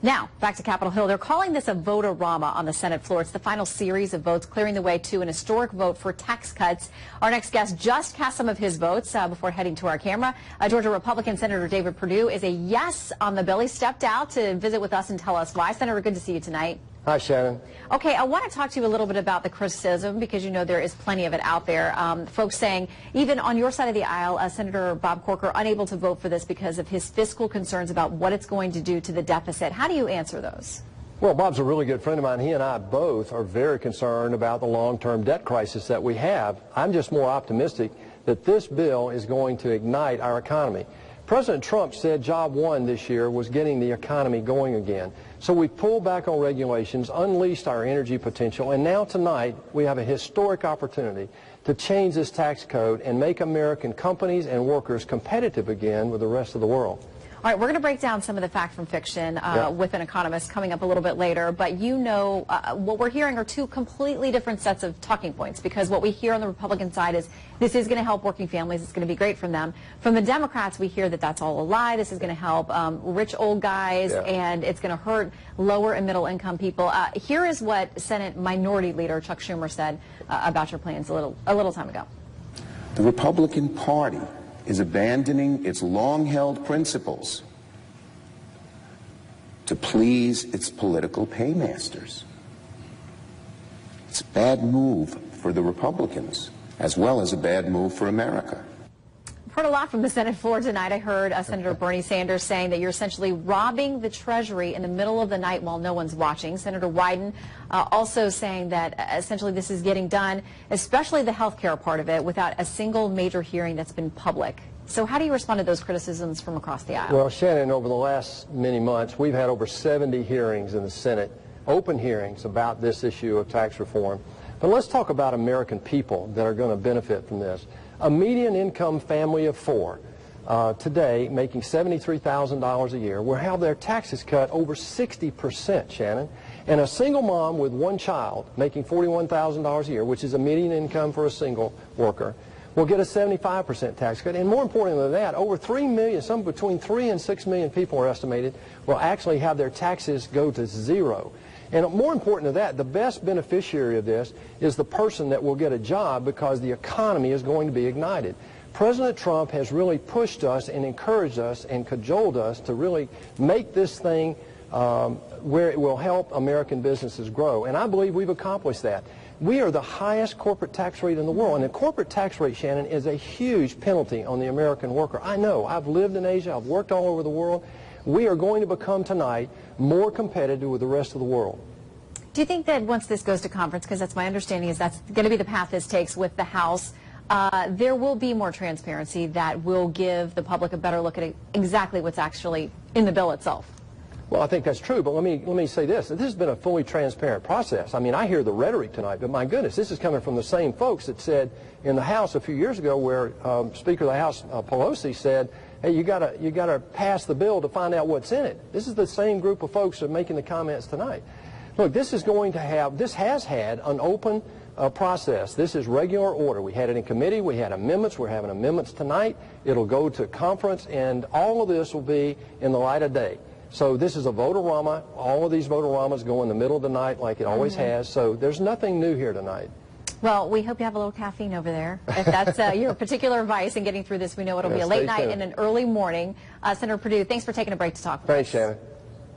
Now, back to Capitol Hill. They're calling this a vote-a-rama on the Senate floor. It's the final series of votes clearing the way to an historic vote for tax cuts. Our next guest just cast some of his votes before heading to our camera. Georgia Republican Senator David Perdue is a yes on the bill. He stepped out to visit with us and tell us why. Senator, good to see you tonight. Hi, Shannon. Okay, I want to talk to you a little bit about the criticism because you know there is plenty of it out there. Folks saying, even on your side of the aisle, Senator Bob Corker unable to vote for this because of his fiscal concerns about what it's going to do to the deficit. How do you answer those? Well, Bob's a really good friend of mine. He and I both are very concerned about the long-term debt crisis that we have. I'm just more optimistic that this bill is going to ignite our economy. President Trump said job one this year was getting the economy going again. So we pulled back on regulations, unleashed our energy potential, and now tonight we have a historic opportunity to change this tax code and make American companies and workers competitive again with the rest of the world. All right, we're going to break down some of the fact from fiction with an economist coming up a little bit later. But you know, what we're hearing are two completely different sets of talking points, because what we hear on the Republican side is this is going to help working families. It's going to be great from them. From the Democrats, we hear that that's all a lie. This is going to help rich old guys, and it's going to hurt lower and middle income people. Here is what Senate Minority Leader Chuck Schumer said about your plans a little time ago. The Republican Party is abandoning its long-held principles to please its political paymasters. It's a bad move for the Republicans, as well as a bad move for America. I've heard a lot from the Senate floor tonight. I heard Senator Bernie Sanders saying that you're essentially robbing the Treasury in the middle of the night while no one's watching. Senator Wyden also saying that essentially this is getting done, especially the health care part of it, without a single major hearing that's been public. So how do you respond to those criticisms from across the aisle? Well, Shannon, over the last many months, we've had over 70 hearings in the Senate, open hearings about this issue of tax reform. But let's talk about American people that are going to benefit from this. A median income family of four today making $73,000 a year will have their taxes cut over 60%, Shannon. And a single mom with one child making $41,000 a year, which is a median income for a single worker, will get a 75% tax cut. And more importantly than that, over 3 million, some between 3 and 6 million people are estimated, will actually have their taxes go to zero. And more important than that, the best beneficiary of this is the person that will get a job, because the economy is going to be ignited. President Trump has really pushed us and encouraged us and cajoled us to really make this thing where it will help American businesses grow. And I believe we've accomplished that. We are the highest corporate tax rate in the world. And the corporate tax rate, Shannon, is a huge penalty on the American worker. I know. I've lived in Asia. I've worked all over the world. We are going to become tonight more competitive with the rest of the world. Do you think that once this goes to conference, because that's my understanding is that's going to be the path this takes with the House, there will be more transparency that will give the public a better look at exactly what's actually in the bill itself? Well, I think that's true, but let me say this. This has been a fully transparent process. I mean, I hear the rhetoric tonight, but my goodness, this is coming from the same folks that said in the House a few years ago, where Speaker of the House Pelosi said, hey, you gotta pass the bill to find out what's in it. This is the same group of folks that are making the comments tonight. Look, this has had an open process. This is regular order. We had it in committee. We had amendments. We're having amendments tonight. It'll go to conference, and all of this will be in the light of day. So this is a vote-a-rama. All of these vote-a-ramas go in the middle of the night like it always has. So there's nothing new here tonight. Well, we hope you have a little caffeine over there. If that's your particular advice in getting through this, we know it'll be a late night and an early morning. Senator Perdue, thanks for taking a break to talk with us. Thanks, Shannon.